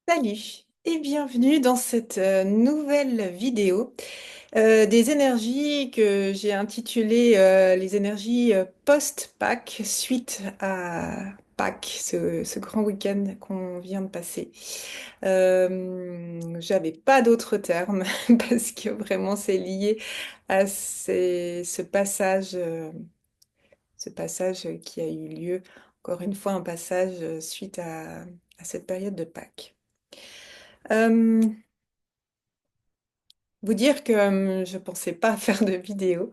Salut et bienvenue dans cette nouvelle vidéo des énergies que j'ai intitulée les énergies post-Pâques suite à Pâques, ce grand week-end qu'on vient de passer. J'avais pas d'autres termes parce que vraiment c'est lié à ce passage qui a eu lieu, encore une fois un passage suite à cette période de Pâques. Euh, Vous dire que je pensais pas faire de vidéo.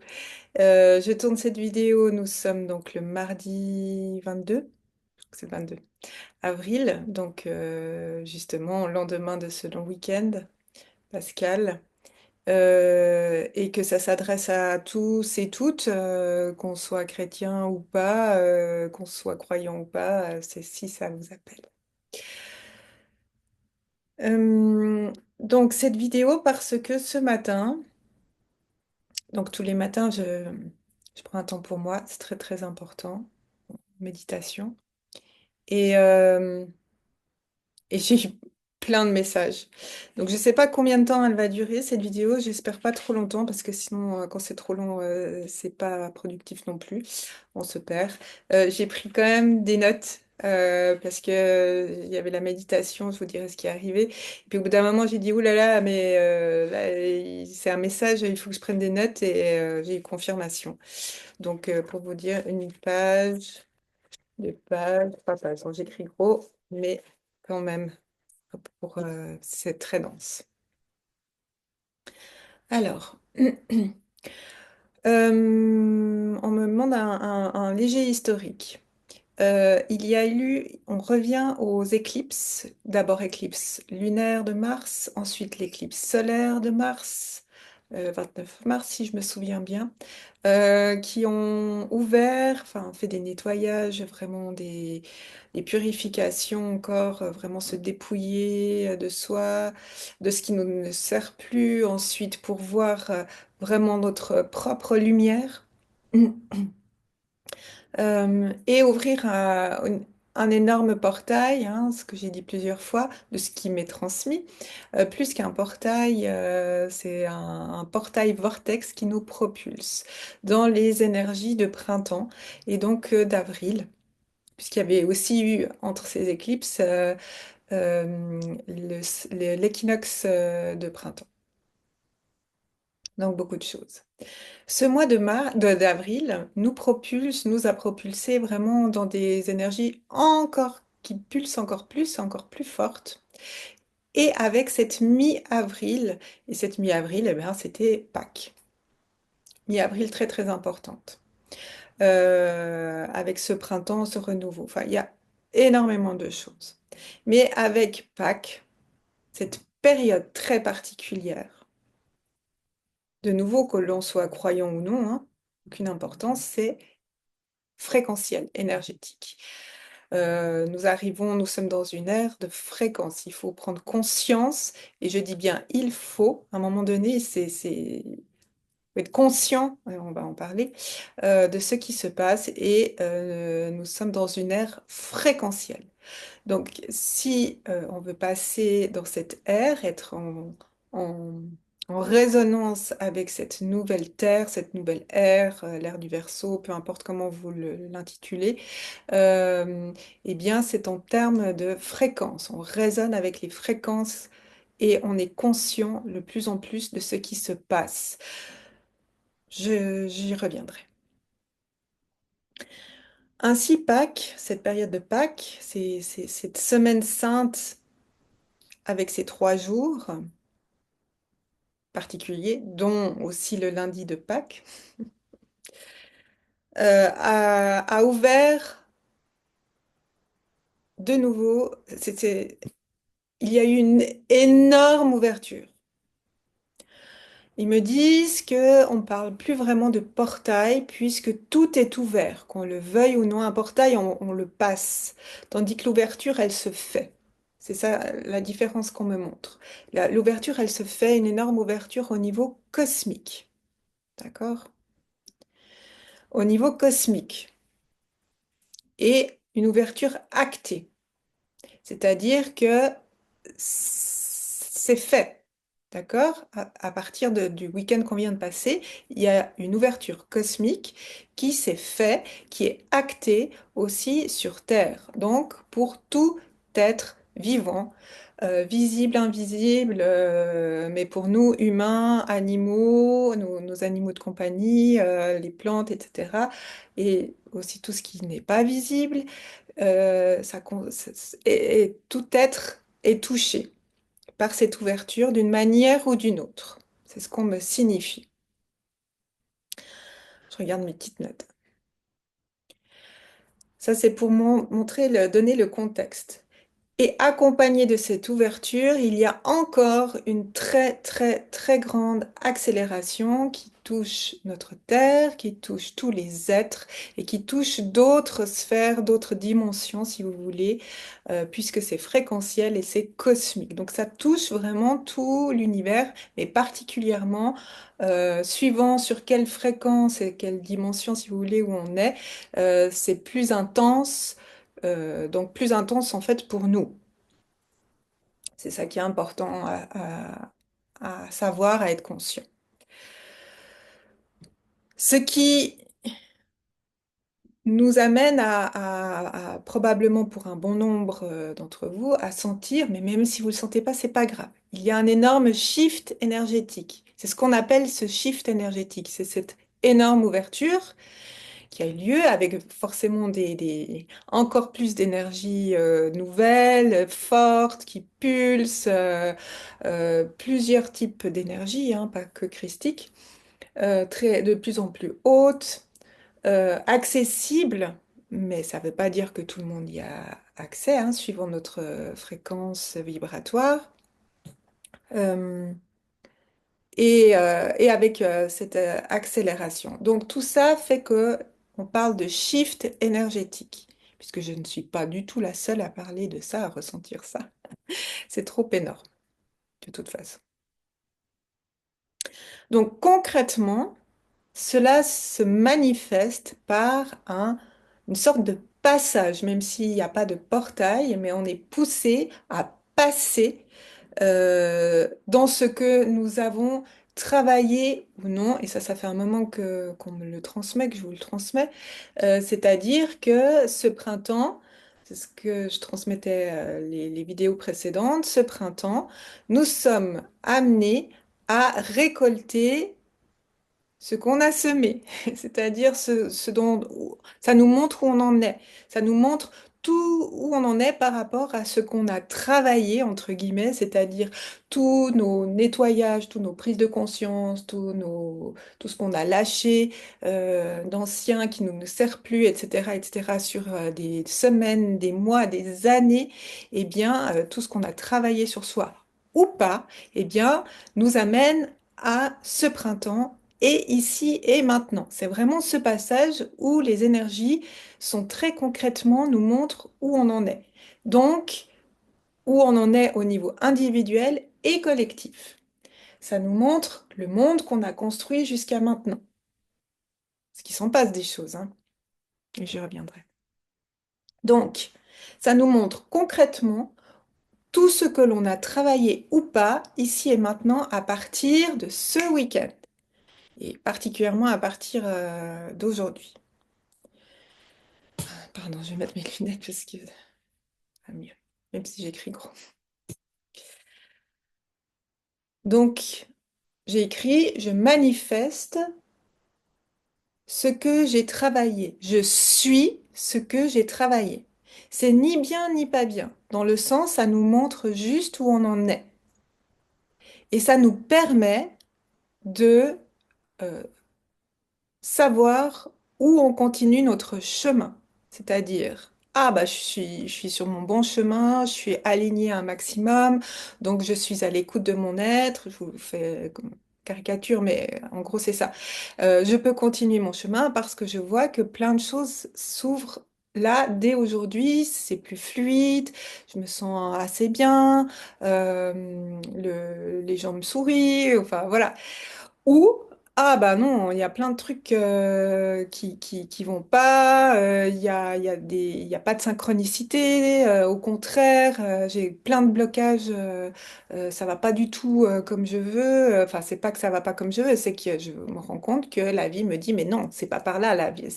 Je tourne cette vidéo, nous sommes donc le mardi 22, je crois que c'est 22 avril, donc justement au lendemain de ce long week-end pascal, et que ça s'adresse à tous et toutes, qu'on soit chrétien ou pas, qu'on soit croyant ou pas, c'est si ça vous appelle. Donc cette vidéo parce que ce matin, donc tous les matins, je prends un temps pour moi, c'est très très important, méditation. Et, euh, et j'ai eu plein de messages. Donc je ne sais pas combien de temps elle va durer cette vidéo, j'espère pas trop longtemps parce que sinon quand c'est trop long, c'est pas productif non plus, on se perd. J'ai pris quand même des notes. Parce que il y avait la méditation, je vous dirai ce qui est arrivé. Et puis au bout d'un moment, j'ai dit, ouh là là, mais là, c'est un message, il faut que je prenne des notes et j'ai eu confirmation. Donc, pour vous dire, une page, deux pages, trois pages. Bon, j'écris gros, mais quand même, c'est très dense. Alors, on me demande un léger historique. Il y a eu, on revient aux éclipses, d'abord éclipse lunaire de Mars, ensuite l'éclipse solaire de Mars, 29 mars si je me souviens bien, qui ont ouvert, enfin fait des nettoyages, vraiment des purifications encore, vraiment se dépouiller de soi, de ce qui nous ne sert plus, ensuite pour voir vraiment notre propre lumière. Et ouvrir un énorme portail, hein, ce que j'ai dit plusieurs fois, de ce qui m'est transmis. Plus qu'un portail, c'est un portail vortex qui nous propulse dans les énergies de printemps et donc d'avril, puisqu'il y avait aussi eu entre ces éclipses l'équinoxe de printemps. Donc beaucoup de choses. Ce mois d'avril nous a propulsés vraiment dans des énergies encore qui pulsent encore plus fortes. Et avec cette mi-avril, et cette mi-avril, eh bien, c'était Pâques. Mi-avril très très importante. Avec ce printemps, ce renouveau. Enfin, il y a énormément de choses. Mais avec Pâques, cette période très particulière, de nouveau, que l'on soit croyant ou non, hein, aucune importance, c'est fréquentiel, énergétique. Nous sommes dans une ère de fréquence. Il faut prendre conscience, et je dis bien il faut, à un moment donné, faut être conscient, on va en parler, de ce qui se passe, et nous sommes dans une ère fréquentielle. Donc, si on veut passer dans cette ère, être en- en résonance avec cette nouvelle terre, cette nouvelle ère, l'ère du Verseau, peu importe comment vous l'intitulez, euh, eh bien, c'est en termes de fréquence. On résonne avec les fréquences et on est conscient de plus en plus de ce qui se passe. J'y reviendrai. Ainsi, Pâques, cette période de Pâques, c'est cette semaine sainte avec ses 3 jours particuliers, dont aussi le lundi de Pâques, a ouvert de nouveau, il y a eu une énorme ouverture. Ils me disent que on parle plus vraiment de portail puisque tout est ouvert, qu'on le veuille ou non, un portail on le passe, tandis que l'ouverture elle se fait. C'est ça la différence qu'on me montre. L'ouverture elle se fait, une énorme ouverture au niveau cosmique, d'accord? Au niveau cosmique et une ouverture actée, c'est-à-dire que c'est fait. D'accord? À partir du week-end qu'on vient de passer, il y a une ouverture cosmique qui s'est fait, qui est actée aussi sur Terre. Donc, pour tout être vivant, visible, invisible, mais pour nous, humains, animaux, nos animaux de compagnie, les plantes, etc. Et aussi tout ce qui n'est pas visible, et tout être est touché par cette ouverture d'une manière ou d'une autre. C'est ce qu'on me signifie. Je regarde mes petites notes. Ça, c'est pour montrer, donner le contexte. Et accompagné de cette ouverture, il y a encore une très, très, très grande accélération qui touche notre Terre, qui touche tous les êtres et qui touche d'autres sphères, d'autres dimensions, si vous voulez, puisque c'est fréquentiel et c'est cosmique. Donc ça touche vraiment tout l'univers, mais particulièrement, suivant sur quelle fréquence et quelle dimension, si vous voulez, où on est, c'est plus intense, donc plus intense en fait pour nous. C'est ça qui est important à savoir, à être conscient. Ce qui nous amène probablement pour un bon nombre d'entre vous, à sentir, mais même si vous ne le sentez pas, c'est pas grave. Il y a un énorme shift énergétique. C'est ce qu'on appelle ce shift énergétique. C'est cette énorme ouverture qui a eu lieu avec forcément encore plus d'énergie nouvelle, forte, qui pulse, plusieurs types d'énergie, hein, pas que christique, de plus en plus haute, accessible, mais ça ne veut pas dire que tout le monde y a accès, hein, suivant notre fréquence vibratoire. Euh, et avec cette accélération. Donc tout ça fait que on parle de shift énergétique, puisque je ne suis pas du tout la seule à parler de ça, à ressentir ça. C'est trop énorme, de toute façon. Donc concrètement, cela se manifeste par une sorte de passage, même s'il n'y a pas de portail, mais on est poussé à passer dans ce que nous avons travaillé ou non, et ça fait un moment qu'on me le transmet, que je vous le transmets, c'est-à-dire que ce printemps, c'est ce que je transmettais les vidéos précédentes, ce printemps, nous sommes amenés à récolter ce qu'on a semé, c'est-à-dire ce dont ça nous montre où on en est, ça nous montre tout où on en est par rapport à ce qu'on a travaillé, entre guillemets, c'est-à-dire tous nos nettoyages, tous nos prises de conscience, tout ce qu'on a lâché d'ancien qui ne nous sert plus, etc., etc., sur des semaines, des mois, des années, eh bien, tout ce qu'on a travaillé sur soi ou pas, eh bien, nous amène à ce printemps et ici et maintenant. C'est vraiment ce passage où les énergies sont très concrètement, nous montrent où on en est. Donc, où on en est au niveau individuel et collectif. Ça nous montre le monde qu'on a construit jusqu'à maintenant. Ce qui s'en passe des choses, hein, et j'y reviendrai. Donc, ça nous montre concrètement tout ce que l'on a travaillé ou pas ici et maintenant à partir de ce week-end, et particulièrement à partir d'aujourd'hui. Pardon, je vais mettre mes lunettes parce que ça va mieux, même si j'écris gros. Donc, j'ai écrit, je manifeste ce que j'ai travaillé. Je suis ce que j'ai travaillé. C'est ni bien ni pas bien. Dans le sens, ça nous montre juste où on en est. Et ça nous permet de euh, savoir où on continue notre chemin. C'est-à-dire, ah bah je suis sur mon bon chemin, je suis alignée un maximum, donc je suis à l'écoute de mon être. Je vous fais comme caricature, mais en gros c'est ça. Je peux continuer mon chemin parce que je vois que plein de choses s'ouvrent. Là, dès aujourd'hui, c'est plus fluide, je me sens assez bien, les gens me sourient, enfin voilà. Ou Ah bah non, il y a plein de trucs qui vont pas, il y a pas de synchronicité, au contraire, j'ai plein de blocages, ça va pas du tout comme je veux, enfin c'est pas que ça va pas comme je veux, c'est que je me rends compte que la vie me dit mais non, c'est pas par là, la vie,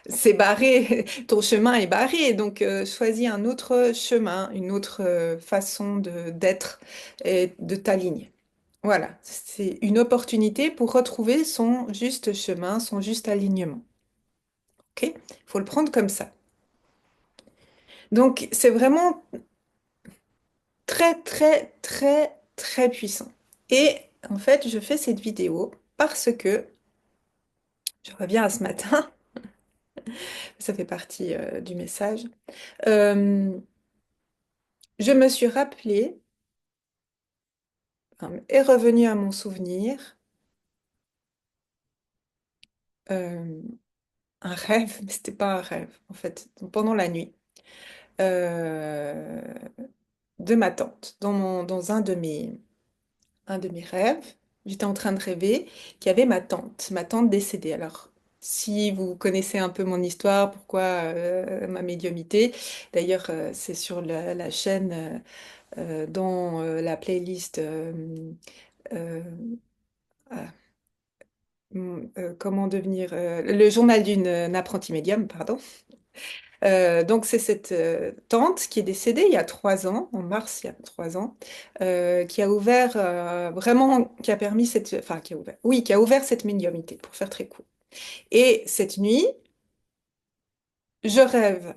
c'est barré, ton chemin est barré, donc choisis un autre chemin, une autre façon de d'être et de ta ligne. Voilà, c'est une opportunité pour retrouver son juste chemin, son juste alignement. OK? Il faut le prendre comme ça. Donc, c'est vraiment très, très, très, très puissant. Et en fait, je fais cette vidéo parce que, je reviens à ce matin, ça fait partie du message, euh, je me suis rappelé, est revenu à mon souvenir, euh, un rêve, mais c'était pas un rêve, en fait, pendant la nuit. Euh, de ma tante. Dans un de mes rêves, j'étais en train de rêver qu'il y avait ma tante décédée. Alors, si vous connaissez un peu mon histoire, pourquoi ma médiumnité, d'ailleurs, c'est sur la chaîne, dans la playlist euh, ah, comment devenir le journal d'une apprentie médium, pardon. Donc c'est cette tante qui est décédée il y a 3 ans, en mars il y a 3 ans, qui a ouvert vraiment, qui a permis cette, enfin qui a ouvert, oui, qui a ouvert cette médiumnité pour faire très court. Et cette nuit, je rêve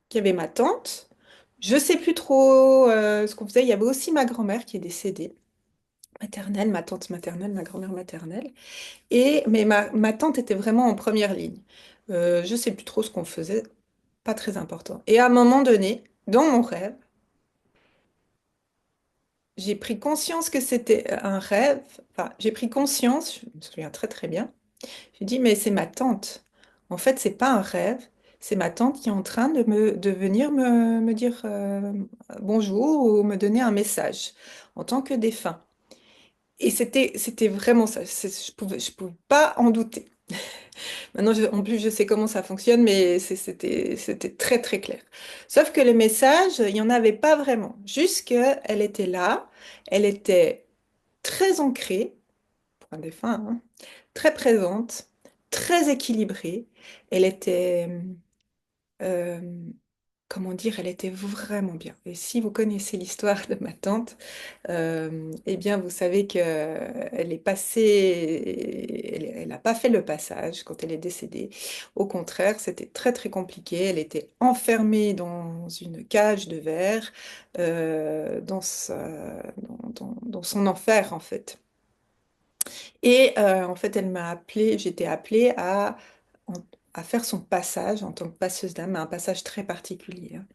qu'il y avait ma tante. Je sais plus trop ce qu'on faisait. Il y avait aussi ma grand-mère qui est décédée, maternelle, ma tante maternelle, ma grand-mère maternelle. Et mais ma tante était vraiment en première ligne. Je sais plus trop ce qu'on faisait, pas très important. Et à un moment donné, dans mon rêve, j'ai pris conscience que c'était un rêve. Enfin, j'ai pris conscience, je me souviens très très bien. J'ai dit, mais c'est ma tante. En fait, c'est pas un rêve. C'est ma tante qui est en train de venir me dire bonjour ou me donner un message en tant que défunt. Et c'était vraiment ça. Je pouvais pas en douter. Maintenant, en plus, je sais comment ça fonctionne, mais c'était très très clair. Sauf que le message, il n'y en avait pas vraiment. Juste qu'elle était là, elle était très ancrée, pour un défunt, hein, très présente, très équilibrée. Elle était, euh, comment dire, elle était vraiment bien. Et si vous connaissez l'histoire de ma tante, eh bien, vous savez que elle est passée, elle n'a pas fait le passage quand elle est décédée. Au contraire, c'était très très compliqué. Elle était enfermée dans une cage de verre, dans son enfer en fait. Et en fait, elle m'a appelée, j'étais appelée en- à faire son passage en tant que passeuse d'âme, un passage très particulier, hein.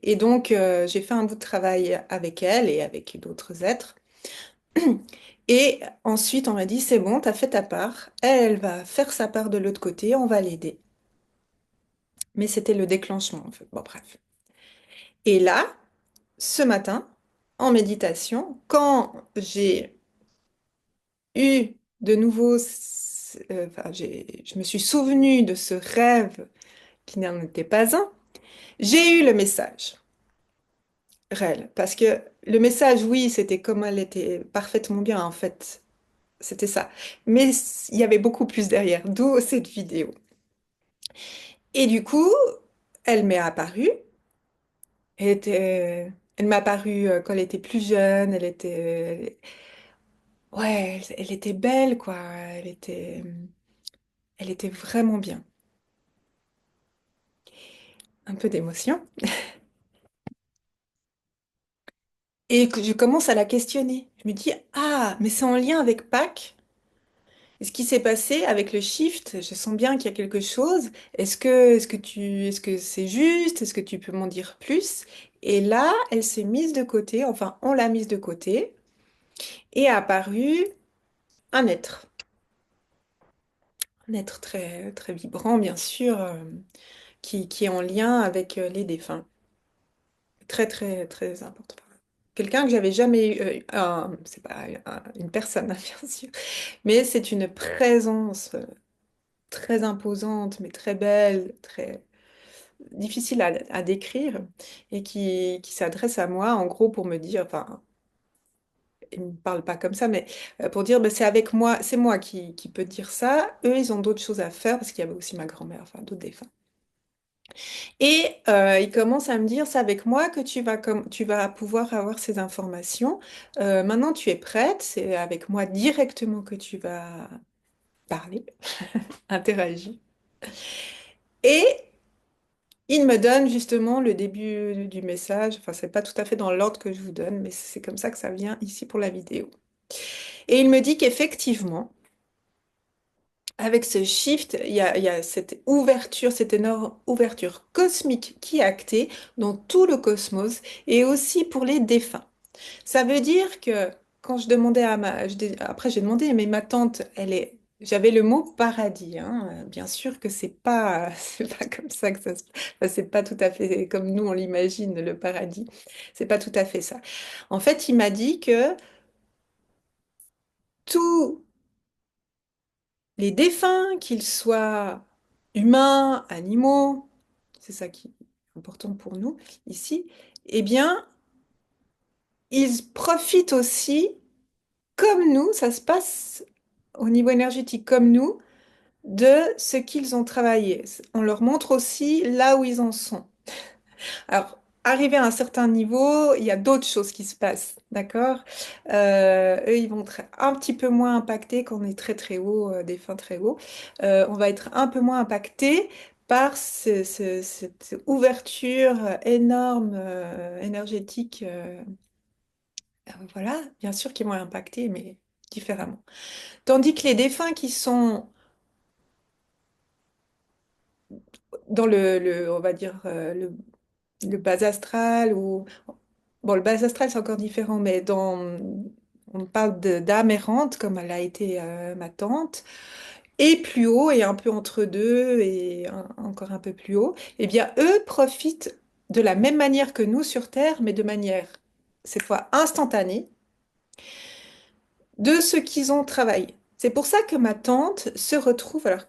Et donc, j'ai fait un bout de travail avec elle et avec d'autres êtres. Et ensuite, on m'a dit, c'est bon, t'as fait ta part. Elle va faire sa part de l'autre côté, on va l'aider. Mais c'était le déclenchement, en fait. Bon, bref. Et là, ce matin, en méditation, quand j'ai eu de nouveau, enfin, je me suis souvenue de ce rêve qui n'en était pas un, j'ai eu le message réel. Parce que le message, oui, c'était comme elle était parfaitement bien, en fait. C'était ça. Mais il y avait beaucoup plus derrière, d'où cette vidéo. Et du coup, elle m'est apparue. Elle m'est apparue quand elle était plus jeune. Ouais, elle était belle, quoi. Elle était vraiment bien. Un peu d'émotion. Et que je commence à la questionner. Je me dis, ah, mais c'est en lien avec Pâques. Et ce qui s'est passé avec le shift, je sens bien qu'il y a quelque chose. Est-ce que c'est juste? Est-ce que tu peux m'en dire plus? Et là, elle s'est mise de côté, enfin, on l'a mise de côté, et est apparu un être très, très vibrant, bien sûr, qui est en lien avec les défunts. Très, très, très important. quelqu'un que j'avais jamais eu, c'est pas une personne, hein, bien sûr, mais c'est une présence très imposante, mais très belle, très difficile à décrire, et qui s'adresse à moi, en gros, pour me dire, enfin, il me parle pas comme ça, mais pour dire, ben, c'est avec moi, c'est moi qui peux dire ça. Eux, ils ont d'autres choses à faire, parce qu'il y avait aussi ma grand-mère, enfin, d'autres défunts. Et il commence à me dire, c'est avec moi que tu vas pouvoir avoir ces informations. Maintenant, tu es prête, c'est avec moi directement que tu vas parler, interagir. Et il me donne justement le début du message. Enfin, c'est pas tout à fait dans l'ordre que je vous donne, mais c'est comme ça que ça vient ici pour la vidéo. Et il me dit qu'effectivement, avec ce shift, il y a cette ouverture, cette énorme ouverture cosmique qui est actée dans tout le cosmos et aussi pour les défunts. Ça veut dire que quand je demandais après j'ai demandé, mais ma tante, j'avais le mot paradis, hein. Bien sûr que c'est pas, c'est pas comme ça que enfin, c'est pas tout à fait comme nous on l'imagine, le paradis. C'est pas tout à fait ça. En fait, il m'a dit que tous les défunts, qu'ils soient humains, animaux, c'est ça qui est important pour nous ici, eh bien, ils profitent aussi, comme nous, ça se passe au niveau énergétique comme nous, de ce qu'ils ont travaillé. On leur montre aussi là où ils en sont. Alors, arrivé à un certain niveau, il y a d'autres choses qui se passent, d'accord? Eux, ils vont être un petit peu moins impactés quand on est très très haut, des fins très hauts. On va être un peu moins impacté par cette ouverture énorme énergétique. Voilà, bien sûr qu'ils vont être impactés, mais différemment. Tandis que les défunts qui sont dans on va dire, le bas astral ou bon, le bas astral c'est encore différent, mais on parle d'âme errante comme elle a été ma tante, et plus haut et un peu entre deux et encore un peu plus haut. Eh bien, eux profitent de la même manière que nous sur Terre, mais de manière cette fois instantanée, de ce qu'ils ont travaillé. C'est pour ça que ma tante se retrouve, alors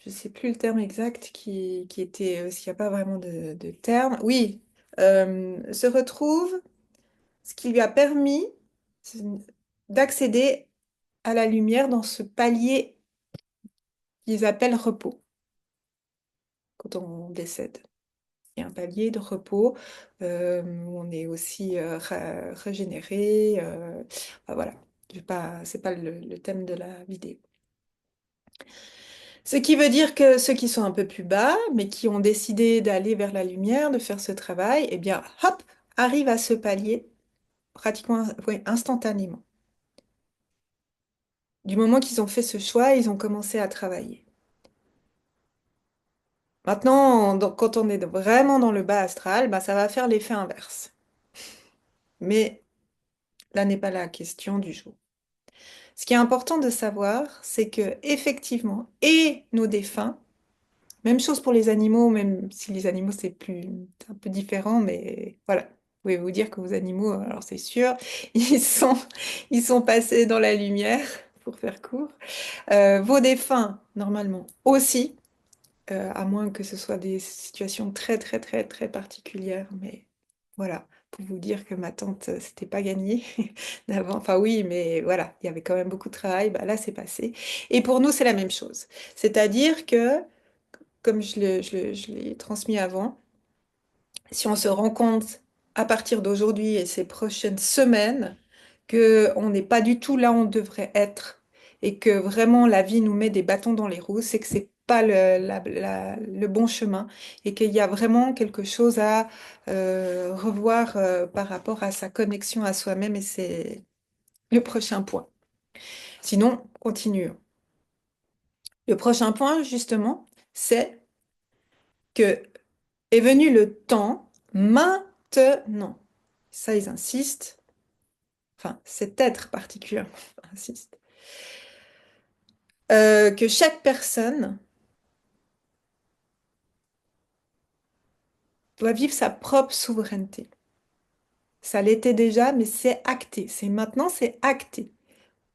je ne sais plus le terme exact qui était, s'il n'y a pas vraiment de terme, oui, se retrouve, ce qui lui a permis c'est- d'accéder à la lumière dans ce palier qu'ils appellent repos quand on décède. Il y a un palier de repos où on est aussi régénéré. Enfin, voilà, c'est pas le thème de la vidéo. Ce qui veut dire que ceux qui sont un peu plus bas, mais qui ont décidé d'aller vers la lumière, de faire ce travail, eh bien, hop, arrivent à ce palier pratiquement ouais, instantanément. Du moment qu'ils ont fait ce choix, ils ont commencé à travailler. Maintenant, quand on est vraiment dans le bas astral, bah, ça va faire l'effet inverse. Mais là n'est pas la question du jour. Ce qui est important de savoir, c'est que effectivement, et nos défunts, même chose pour les animaux, même si les animaux c'est un peu différent, mais voilà. Vous pouvez vous dire que vos animaux, alors c'est sûr, ils sont, ils sont passés dans la lumière, pour faire court. Vos défunts, normalement, aussi, à moins que ce soit des situations très, très, très, très particulières, mais voilà. Pour vous dire que ma tante, c'était pas gagné d'avant. Enfin oui, mais voilà, il y avait quand même beaucoup de travail. Bah, là, c'est passé. Et pour nous, c'est la même chose. C'est-à-dire que comme je l'ai transmis avant, si on se rend compte à partir d'aujourd'hui et ces prochaines semaines que on n'est pas du tout là où on devrait être et que vraiment la vie nous met des bâtons dans les roues, c'est que c'est pas le bon chemin et qu'il y a vraiment quelque chose à revoir par rapport à sa connexion à soi-même et c'est le prochain point. Sinon, continuons. Le prochain point, justement, c'est que est venu le temps maintenant. Ça, ils insistent. Enfin, cet être particulier insiste. Que chaque personne doit vivre sa propre souveraineté. Ça l'était déjà, mais c'est acté. C'est maintenant, c'est acté.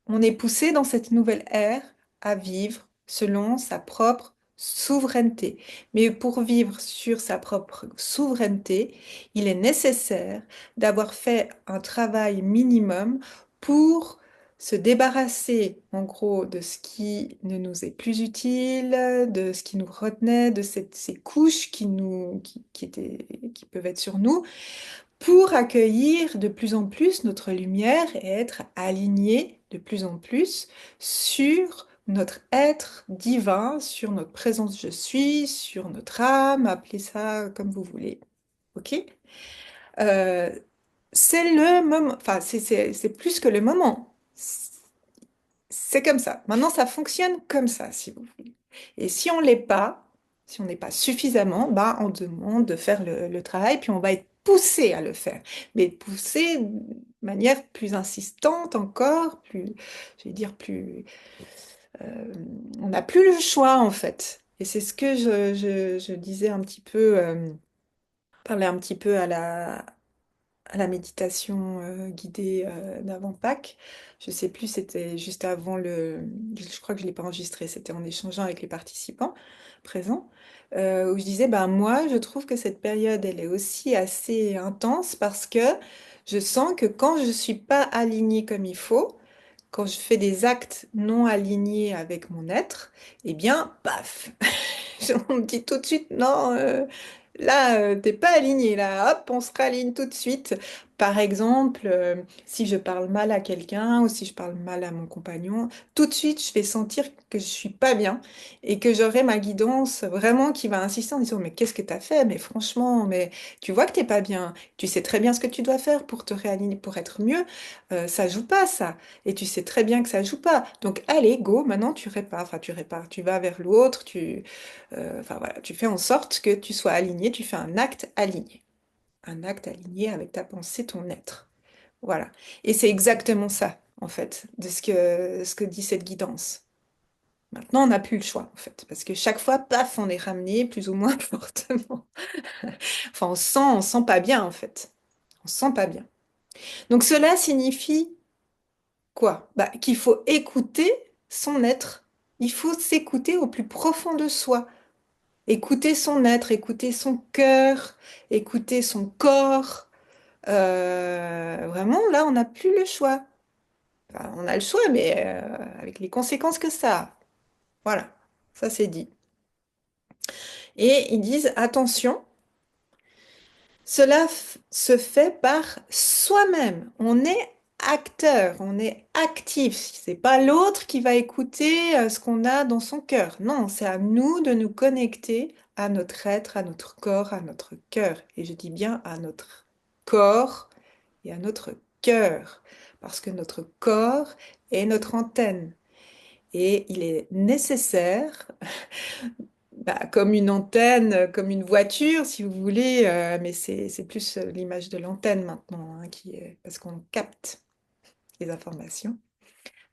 On est poussé dans cette nouvelle ère à vivre selon sa propre souveraineté. Mais pour vivre sur sa propre souveraineté, il est nécessaire d'avoir fait un travail minimum pour se débarrasser, en gros, de ce qui ne nous est plus utile, de ce qui nous retenait, de ces couches qui peuvent être sur nous, pour accueillir de plus en plus notre lumière et être alignés de plus en plus sur notre être divin, sur notre présence je suis, sur notre âme, appelez ça comme vous voulez. OK? Euh, c'est le moment, enfin, c'est plus que le moment. C'est comme ça. Maintenant, ça fonctionne comme ça, si vous voulez. Et si on l'est pas, si on n'est pas suffisamment, bah, on demande de faire le travail, puis on va être poussé à le faire. Mais poussé de manière plus insistante encore, plus, je vais dire plus, euh, on n'a plus le choix en fait. Et c'est ce que je disais un petit peu, parlais un petit peu à la méditation guidée d'avant Pâques. Je sais plus, c'était juste avant je crois que je l'ai pas enregistré, c'était en échangeant avec les participants présents, où je disais, ben moi, je trouve que cette période, elle est aussi assez intense parce que je sens que quand je suis pas alignée comme il faut, quand je fais des actes non alignés avec mon être, eh bien, paf, on me dit tout de suite, non, là, t'es pas aligné, là, hop, on se réaligne tout de suite. Par exemple, si je parle mal à quelqu'un ou si je parle mal à mon compagnon, tout de suite, je vais sentir que je suis pas bien et que j'aurai ma guidance vraiment qui va insister en disant, mais qu'est-ce que t'as fait? Mais franchement, mais tu vois que t'es pas bien. Tu sais très bien ce que tu dois faire pour te réaligner, pour être mieux. Ça joue pas, ça. Et tu sais très bien que ça joue pas. Donc, allez, go, maintenant tu répares. Enfin, tu répares, tu vas vers l'autre, enfin voilà, tu fais en sorte que tu sois aligné, tu fais un acte aligné. Un acte aligné avec ta pensée, ton être. Voilà. Et c'est exactement ça, en fait, de ce que dit cette guidance. Maintenant, on n'a plus le choix, en fait, parce que chaque fois, paf, on est ramené plus ou moins fortement. Enfin, on sent pas bien, en fait. On se sent pas bien. Donc, cela signifie quoi? Bah, qu'il faut écouter son être. Il faut s'écouter au plus profond de soi. Écouter son être, écouter son cœur, écouter son corps. Vraiment, là, on n'a plus le choix. Enfin, on a le choix, mais avec les conséquences que ça a. Voilà, ça c'est dit. Et ils disent, attention, se fait par soi-même. On est acteur, on est actif. C'est pas l'autre qui va écouter ce qu'on a dans son cœur. Non, c'est à nous de nous connecter à notre être, à notre corps, à notre cœur. Et je dis bien à notre corps et à notre cœur, parce que notre corps est notre antenne. Et il est nécessaire bah, comme une antenne, comme une voiture, si vous voulez, mais c'est plus l'image de l'antenne maintenant, hein, parce qu'on capte les informations.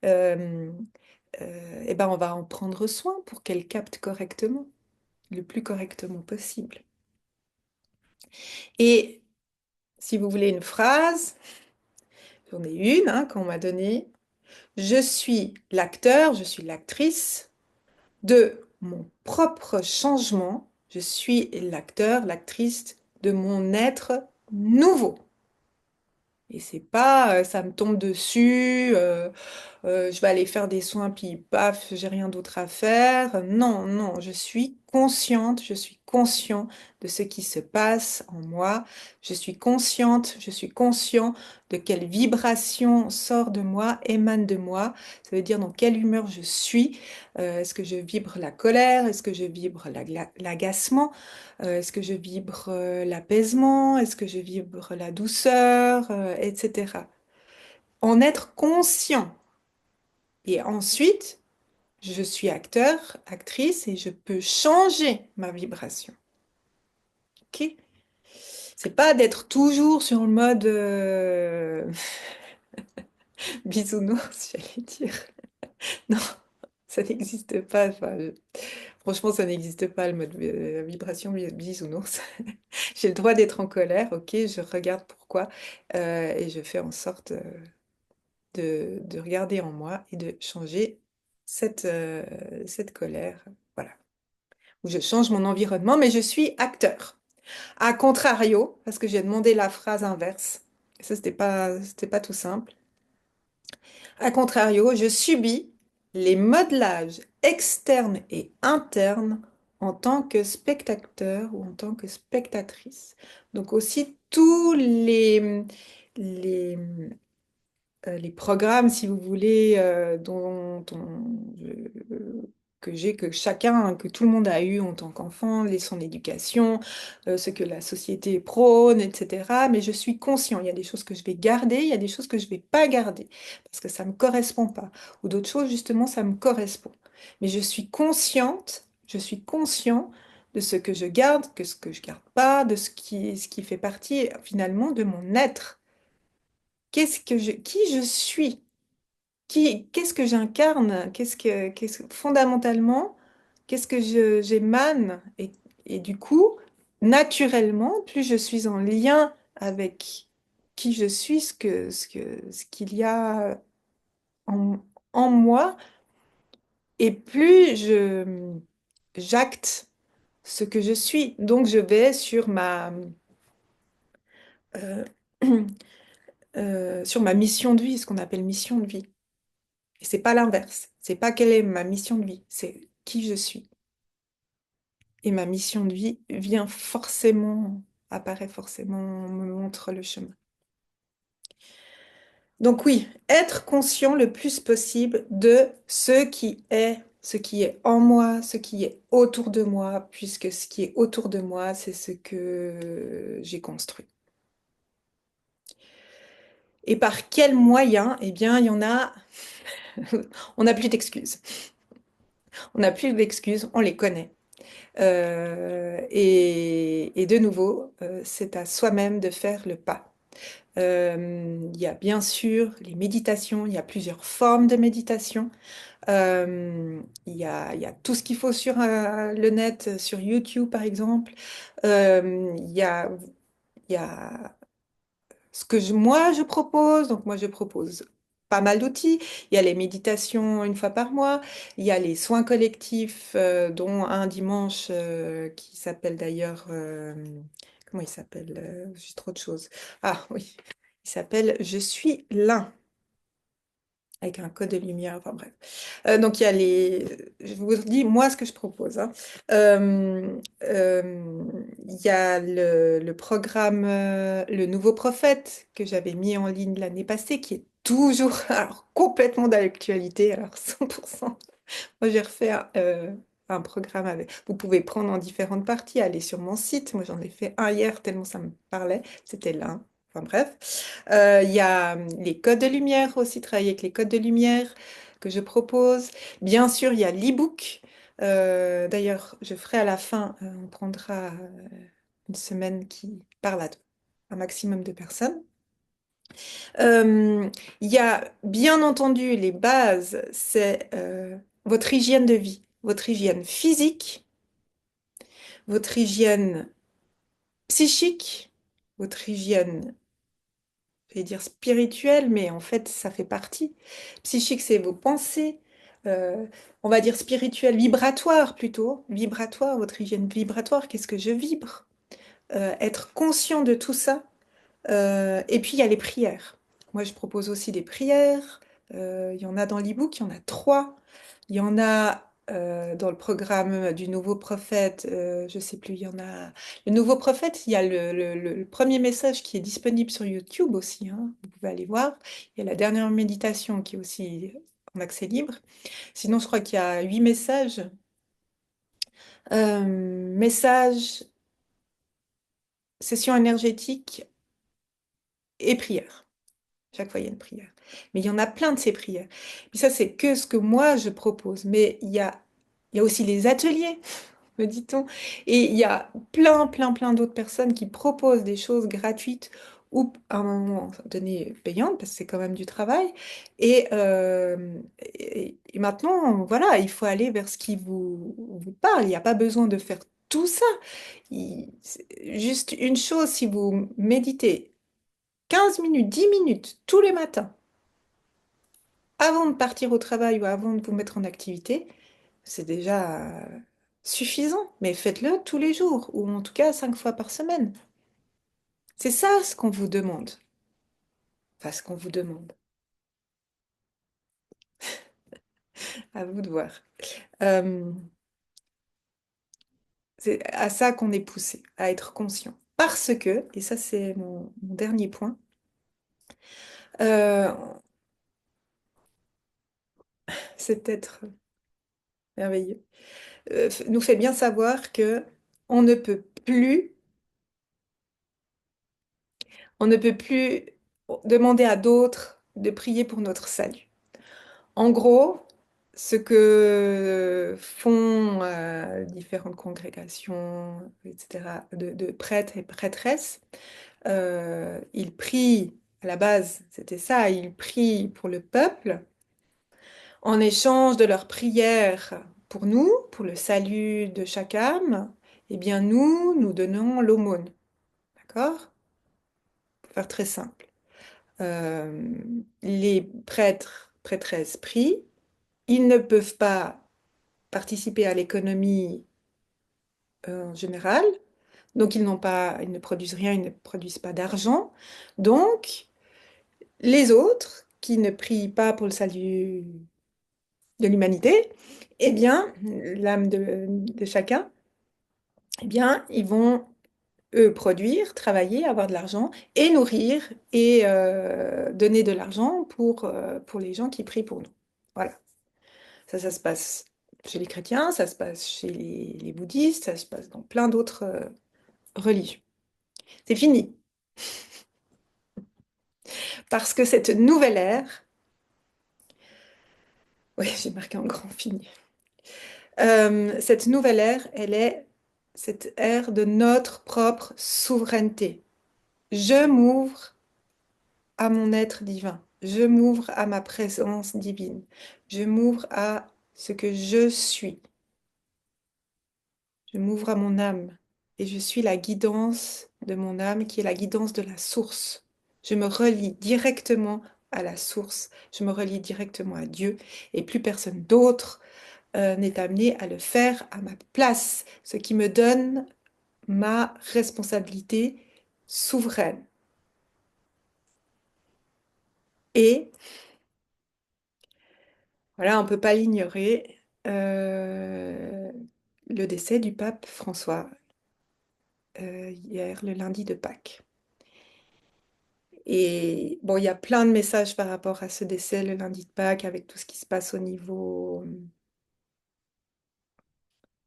Euh, et ben on va en prendre soin pour qu'elle capte correctement, le plus correctement possible. Et si vous voulez une phrase, j'en ai une hein, qu'on m'a donnée. Je suis l'acteur, je suis l'actrice de mon propre changement. Je suis l'acteur, l'actrice de mon être nouveau. Et c'est pas ça me tombe dessus, je vais aller faire des soins, puis paf, j'ai rien d'autre à faire. Non, non, je suis consciente, je suis conscient de ce qui se passe en moi. Je suis consciente, je suis conscient de quelle vibration sort de moi, émane de moi. Ça veut dire dans quelle humeur je suis. Est-ce que je vibre la colère? Est-ce que je vibre l'agacement? Est-ce que je vibre l'apaisement? Est-ce que je vibre la douceur? Etc. En être conscient. Et ensuite, je suis acteur, actrice et je peux changer ma vibration. Ok? C'est pas d'être toujours sur le mode bisounours, j'allais dire. Non, ça n'existe pas. Enfin, Franchement, ça n'existe pas le mode vibration bisounours. J'ai le droit d'être en colère, ok, je regarde pourquoi et je fais en sorte de regarder en moi et de changer cette colère. Voilà. Où je change mon environnement, mais je suis acteur. A contrario, parce que j'ai demandé la phrase inverse, ça c'était pas tout simple. A contrario, je subis les modelages externes et internes en tant que spectateur ou en tant que spectatrice. Donc aussi tous les, les programmes, si vous voulez, que chacun, que tout le monde a eu en tant qu'enfant, son éducation, ce que la société prône, etc. Mais je suis conscient, il y a des choses que je vais garder, il y a des choses que je vais pas garder, parce que ça me correspond pas. Ou d'autres choses, justement, ça me correspond. Mais je suis conscient de ce que je garde, que ce que je garde pas, de ce qui fait partie, finalement, de mon être. Qui je suis? Qu'est-ce que j'incarne? Fondamentalement, qu'est-ce que j'émane? Et du coup, naturellement, plus je suis en lien avec qui je suis, ce qu'il y a en, en moi, et plus j'acte ce que je suis. Donc, je vais sur euh, sur ma mission de vie, ce qu'on appelle mission de vie. Et c'est pas l'inverse. C'est pas quelle est ma mission de vie, c'est qui je suis. Et ma mission de vie vient forcément, apparaît forcément, me montre le chemin. Donc oui, être conscient le plus possible de ce qui est en moi, ce qui est autour de moi, puisque ce qui est autour de moi, c'est ce que j'ai construit. Et par quels moyens? Eh bien, il y en a, on n'a plus d'excuses. On n'a plus d'excuses, on les connaît. Et de nouveau, c'est à soi-même de faire le pas. Il y a bien sûr les méditations, il y a plusieurs formes de méditation. Il y a tout ce qu'il faut sur le net, sur YouTube par exemple. Il y a, il y a ce que moi je propose, donc moi je propose pas mal d'outils. Il y a les méditations une fois par mois, il y a les soins collectifs, dont un dimanche qui s'appelle d'ailleurs, comment il s'appelle? J'ai trop de choses. Ah oui, il s'appelle Je suis l'un avec un code de lumière, enfin bref. Donc il y a je vous dis moi ce que je propose, hein. Il y a le programme Le Nouveau Prophète que j'avais mis en ligne l'année passée, qui est toujours alors, complètement d'actualité, alors 100%. Moi j'ai refait un programme avec. Vous pouvez prendre en différentes parties, aller sur mon site. Moi j'en ai fait un hier tellement ça me parlait. C'était l'un. Enfin bref. Il y a les codes de lumière aussi, travailler avec les codes de lumière que je propose. Bien sûr, il y a l'e-book. D'ailleurs, je ferai à la fin, on prendra une semaine qui parle à un maximum de personnes. Il y a bien entendu les bases, c'est votre hygiène de vie, votre hygiène physique, votre hygiène psychique, votre hygiène, je vais dire spirituelle, mais en fait ça fait partie. Psychique, c'est vos pensées. euh, on va dire spirituel, vibratoire plutôt, vibratoire, votre hygiène vibratoire, qu'est-ce que je vibre? Être conscient de tout ça. Et puis, il y a les prières. Moi, je propose aussi des prières. Il y en a dans l'e-book, il y en a trois. Il y en a dans le programme du Nouveau Prophète, je sais plus, il y en a... Le Nouveau Prophète, il y a le premier message qui est disponible sur YouTube aussi, hein. Vous pouvez aller voir. Il y a la dernière méditation qui est aussi en accès libre. Sinon, je crois qu'il y a 8 messages. Messages, session énergétique et prière. Chaque fois, il y a une prière. Mais il y en a plein de ces prières. Puis ça, c'est que ce que moi, je propose. Mais il y a aussi les ateliers, me dit-on. Et il y a plein d'autres personnes qui proposent des choses gratuites ou à un moment donné payante, parce que c'est quand même du travail. Et maintenant, voilà, il faut aller vers ce qui vous parle. Il n'y a pas besoin de faire tout ça. C'est juste une chose, si vous méditez 15 minutes, 10 minutes tous les matins, avant de partir au travail ou avant de vous mettre en activité, c'est déjà suffisant. Mais faites-le tous les jours, ou en tout cas 5 fois par semaine. C'est ça ce qu'on vous demande. Enfin, ce qu'on vous demande. À vous de voir. Euh, c'est à ça qu'on est poussé, à être conscient. Parce que, et ça c'est mon dernier point, euh, cet être merveilleux nous fait bien savoir que on ne peut plus, on ne peut plus demander à d'autres de prier pour notre salut. En gros, ce que font différentes congrégations, etc., de prêtres et prêtresses, ils prient, à la base, c'était ça, ils prient pour le peuple en échange de leurs prières pour nous, pour le salut de chaque âme. Eh bien, nous donnons l'aumône. D'accord? Pour faire très simple. Euh, les prêtres, prêtresses prient. Ils ne peuvent pas participer à l'économie en général. Donc, ils ne produisent rien, ils ne produisent pas d'argent. Donc, les autres, qui ne prient pas pour le salut de l'humanité, eh bien, l'âme de chacun, eh bien, ils vont, eux, produire, travailler, avoir de l'argent et nourrir et donner de l'argent pour les gens qui prient pour nous. Voilà. Ça se passe chez les chrétiens, ça se passe chez les bouddhistes, ça se passe dans plein d'autres religions. C'est fini. Parce que cette nouvelle ère, oui, j'ai marqué en grand fini. Cette nouvelle ère, elle est cette ère de notre propre souveraineté. Je m'ouvre à mon être divin. Je m'ouvre à ma présence divine. Je m'ouvre à ce que je suis. Je m'ouvre à mon âme. Et je suis la guidance de mon âme qui est la guidance de la source. Je me relie directement à la source. Je me relie directement à Dieu. Et plus personne d'autre n'est amené à le faire à ma place. Ce qui me donne ma responsabilité souveraine. Et voilà, on ne peut pas l'ignorer, euh, le décès du pape François, hier, le lundi de Pâques. Et bon, il y a plein de messages par rapport à ce décès le lundi de Pâques, avec tout ce qui se passe au niveau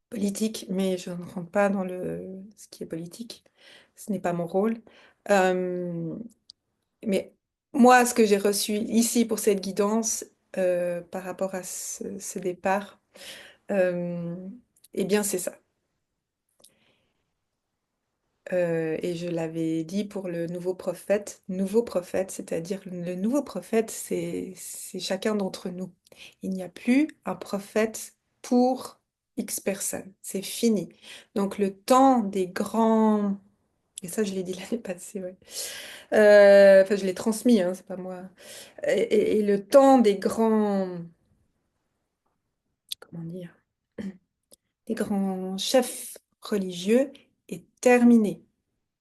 politique, mais je ne rentre pas dans ce qui est politique. Ce n'est pas mon rôle. Euh, mais moi, ce que j'ai reçu ici pour cette guidance, par rapport à ce départ, euh, eh bien, c'est ça. Et je l'avais dit pour le nouveau prophète, c'est-à-dire le nouveau prophète, c'est chacun d'entre nous. Il n'y a plus un prophète pour X personnes, c'est fini. Donc le temps des grands, et ça je l'ai dit l'année passée, ouais. Enfin je l'ai transmis, hein, c'est pas moi. Et le temps des grands, comment dire, des grands chefs religieux est terminé.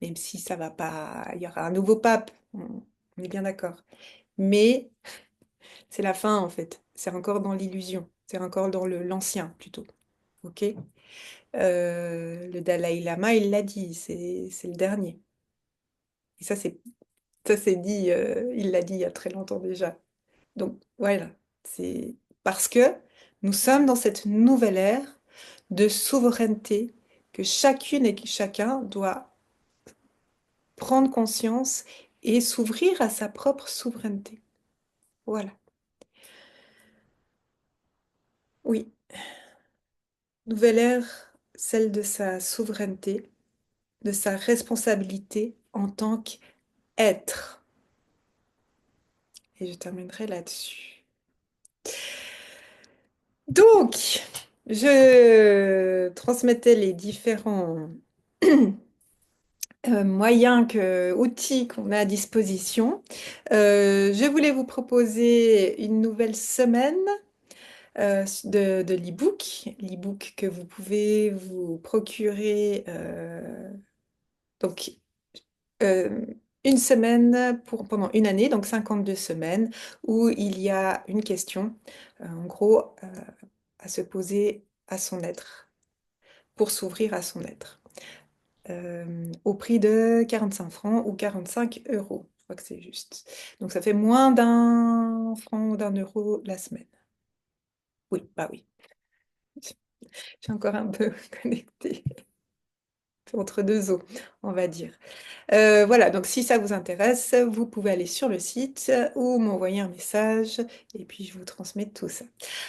Même si ça va pas, il y aura un nouveau pape, on est bien d'accord. Mais c'est la fin en fait. C'est encore dans l'illusion. C'est encore dans l'ancien plutôt. Ok? Le Dalai Lama, il l'a dit, c'est le dernier. Et ça c'est dit, il l'a dit il y a très longtemps déjà. Donc voilà, c'est parce que nous sommes dans cette nouvelle ère de souveraineté que chacune et chacun doit prendre conscience et s'ouvrir à sa propre souveraineté. Voilà. Oui, nouvelle ère, celle de sa souveraineté, de sa responsabilité en tant qu'être être. Et je terminerai là-dessus. Donc, je transmettais les différents moyens, outils qu'on a à disposition. Je voulais vous proposer une nouvelle semaine de l'e-book que vous pouvez vous procurer. Donc, euh, une semaine pendant une année, donc 52 semaines, où il y a une question, en gros, à se poser à son être, pour s'ouvrir à son être, au prix de 45 francs ou 45 euros. Je crois que c'est juste. Donc ça fait moins d'un franc ou d'un euro la semaine. Oui, bah oui. J'ai encore un peu connecté entre deux eaux, on va dire. Voilà, donc si ça vous intéresse, vous pouvez aller sur le site ou m'envoyer un message et puis je vous transmets tout ça.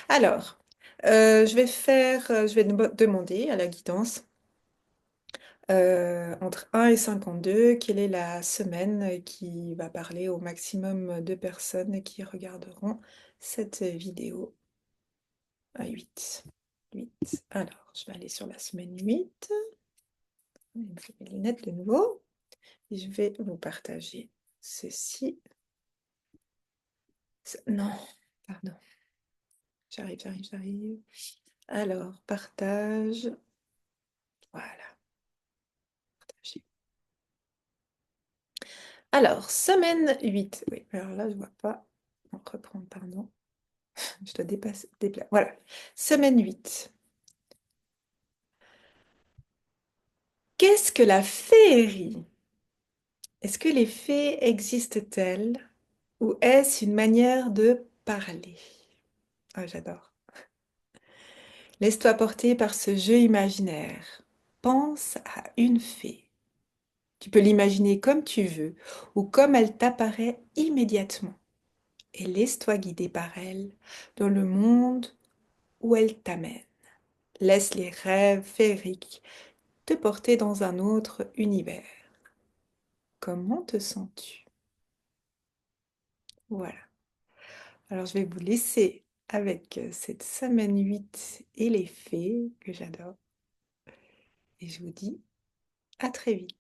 Alors, je vais demander à la guidance entre 1 et 52 quelle est la semaine qui va parler au maximum de personnes qui regarderont cette vidéo. À 8. 8. Alors, je vais aller sur la semaine 8. Je vais mettre mes lunettes de nouveau. Et je vais vous partager ceci. Non, pardon. J'arrive. Alors, partage. Voilà, partager. Alors, semaine 8. Oui, alors là, je ne vois pas. On reprend, pardon. Je dois déplacer. Voilà. Semaine 8. Qu'est-ce que la féerie? Est-ce que les fées existent-elles ou est-ce une manière de parler? Ah, j'adore. Laisse-toi porter par ce jeu imaginaire. Pense à une fée. Tu peux l'imaginer comme tu veux ou comme elle t'apparaît immédiatement. Et laisse-toi guider par elle dans le monde où elle t'amène. Laisse les rêves féeriques te porter dans un autre univers. Comment te sens-tu? Voilà. Alors je vais vous laisser avec cette semaine 8 et les fées que j'adore. Et je vous dis à très vite.